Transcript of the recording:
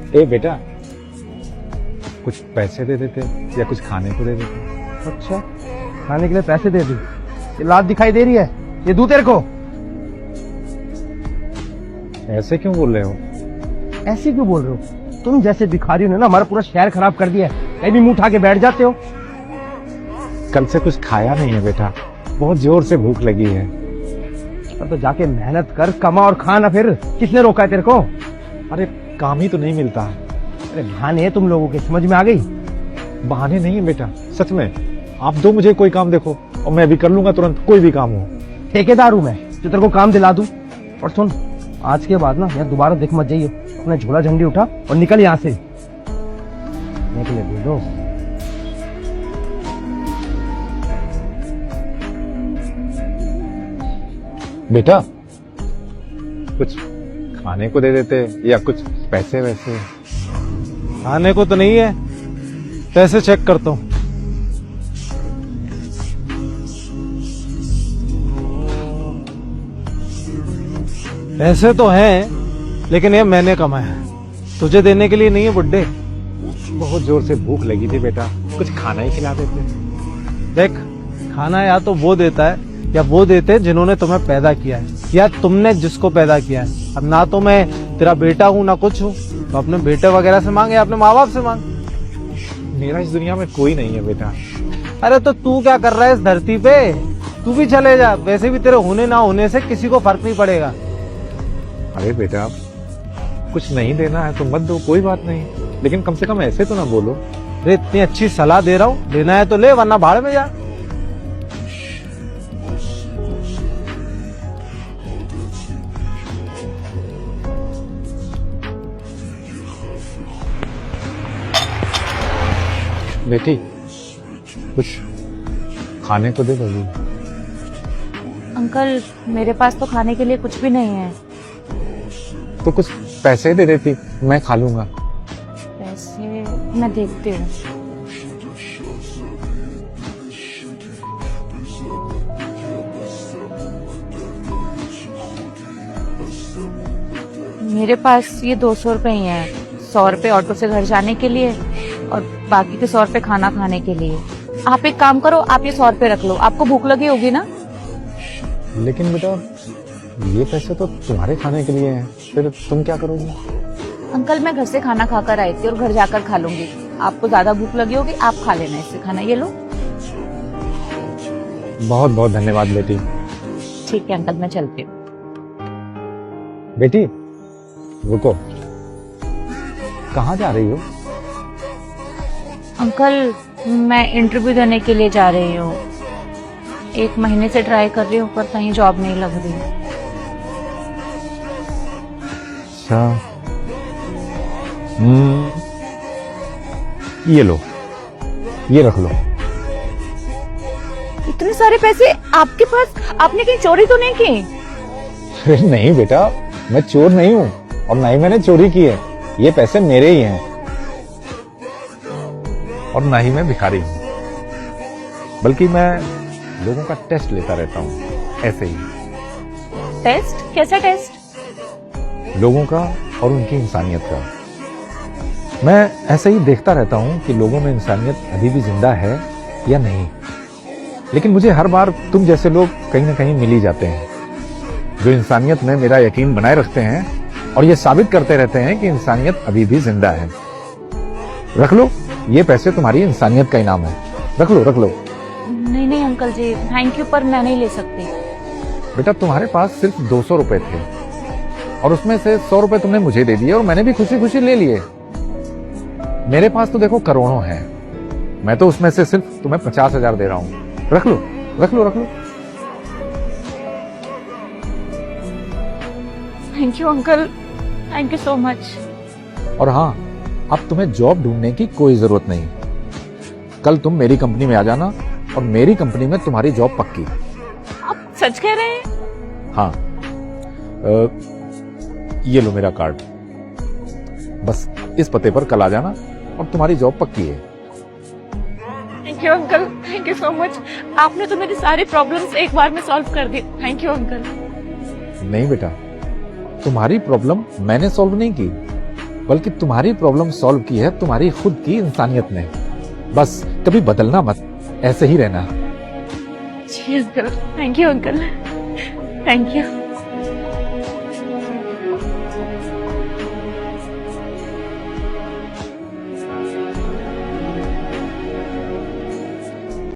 ए बेटा, कुछ पैसे दे देते या कुछ खाने को दे देते। अच्छा, खाने के लिए पैसे दे दी। ये लात दिखाई दे रही है, ये दूं तेरे को। ऐसे क्यों बोल रहे हो? ऐसे क्यों बोल रहे हो? तुम जैसे भिखारियों ने ना हमारा पूरा शहर खराब कर दिया है। कहीं भी मुंह उठा के बैठ जाते हो। कल से कुछ खाया नहीं है बेटा, बहुत जोर से भूख लगी है। तो जाके मेहनत कर, कमा और खा ना। फिर किसने रोका है तेरे को? अरे काम ही तो नहीं मिलता। अरे बहाने है तुम लोगों के, समझ में आ गई? बहाने नहीं है बेटा, सच में। आप दो मुझे कोई काम देखो और मैं अभी कर लूंगा तुरंत, कोई भी काम हो। ठेकेदार हूं मैं जो तेरे को काम दिला दूं। और सुन, आज के बाद ना यार दोबारा देख मत जाइयो। अपना झोला झंडी उठा और निकल यहाँ से। निकले दे दो। बेटा, कुछ खाने को दे देते या कुछ पैसे वैसे। खाने को तो नहीं है, पैसे चेक करता हूँ। पैसे तो हैं, लेकिन ये मैंने कमाया है, तुझे देने के लिए नहीं है बुड्ढे। बहुत जोर से भूख लगी थी बेटा, कुछ खाना ही खिला देते। देख, खाना या तो वो देता है या वो देते हैं जिन्होंने तुम्हें पैदा किया है, या तुमने जिसको पैदा किया है। अब ना तो मैं तेरा बेटा हूँ ना कुछ हूँ, तो अपने बेटे वगैरह से मांग या अपने माँ बाप से मांग। मेरा इस दुनिया में कोई नहीं है बेटा। अरे तो तू क्या कर रहा है इस धरती पे? तू भी चले जा, वैसे भी तेरे होने ना होने से किसी को फर्क नहीं पड़ेगा। अरे बेटा, कुछ नहीं देना है तो मत दो, कोई बात नहीं, लेकिन कम से कम ऐसे तो ना बोलो। अरे इतनी अच्छी सलाह दे रहा हूँ, लेना है तो ले, वरना भाड़ में जा। बेटी, कुछ खाने को दे दोगी? अंकल, मेरे पास तो खाने के लिए कुछ भी नहीं है। तो कुछ पैसे दे देती, मैं खा लूंगा। पैसे मैं देखती हूँ। मेरे पास ये 200 रुपए ही हैं। 100 रुपए ऑटो से घर जाने के लिए और बाकी के 100 रुपए खाना खाने के लिए। आप एक काम करो, आप ये 100 रुपए रख लो, आपको भूख लगी होगी ना? लेकिन बेटा, ये पैसे तो तुम्हारे खाने के लिए हैं, फिर तुम क्या करोगी? अंकल, मैं घर से खाना खाकर आई थी और घर जाकर खा लूंगी। आपको ज्यादा भूख लगी होगी, आप खा लेना इससे खाना। ये लो। बहुत बहुत धन्यवाद बेटी। ठीक है अंकल, मैं चलती हूँ। बेटी रुको, कहाँ जा रही हो? अंकल, मैं इंटरव्यू देने के लिए जा रही हूँ। 1 महीने से ट्राई कर रही हूँ पर कहीं जॉब नहीं लग रही। अच्छा, ये लो, ये रख लो। इतने सारे पैसे आपके पास? आपने कहीं चोरी तो नहीं की? अरे नहीं बेटा, मैं चोर नहीं हूँ और ना ही मैंने चोरी की है। ये पैसे मेरे ही हैं और ना ही मैं भिखारी हूँ, बल्कि मैं लोगों का टेस्ट लेता रहता हूँ, ऐसे ही। टेस्ट? कैसा टेस्ट? लोगों का और उनकी इंसानियत का। मैं ऐसे ही देखता रहता हूँ कि लोगों में इंसानियत अभी भी जिंदा है या नहीं। लेकिन मुझे हर बार तुम जैसे लोग कहीं ना कहीं मिल ही जाते हैं, जो इंसानियत में मेरा यकीन बनाए रखते हैं और ये साबित करते रहते हैं कि इंसानियत अभी भी जिंदा है। रख लो, ये पैसे तुम्हारी इंसानियत का इनाम है। रख लो, रख लो। नहीं नहीं अंकल जी, थैंक यू, पर मैं नहीं ले सकती। बेटा, तुम्हारे पास सिर्फ 200 रुपए थे और उसमें से 100 रुपए तुमने मुझे दे दिए और मैंने भी खुशी खुशी ले लिए। मेरे पास तो देखो करोड़ों हैं, मैं तो उसमें से सिर्फ तुम्हें 50,000 दे रहा हूँ। रख लो, रख लो, रख लो। Thank you uncle, thank you so much. और हाँ, अब तुम्हें जॉब ढूंढने की कोई जरूरत नहीं। कल तुम मेरी कंपनी में आ जाना और मेरी कंपनी में तुम्हारी जॉब पक्की। आप सच कह रहे हैं? हाँ, ये लो मेरा कार्ड, बस इस पते पर कल आ जाना और तुम्हारी जॉब पक्की है। Thank you uncle, thank you so much. आपने तो मेरी सारी प्रॉब्लम्स एक बार में सॉल्व कर दी। Thank you uncle. नहीं बेटा, तुम्हारी प्रॉब्लम मैंने सॉल्व नहीं की, बल्कि तुम्हारी प्रॉब्लम सॉल्व की है तुम्हारी खुद की इंसानियत ने। बस कभी बदलना मत, ऐसे ही रहना। जी uncle, thank you uncle, thank you.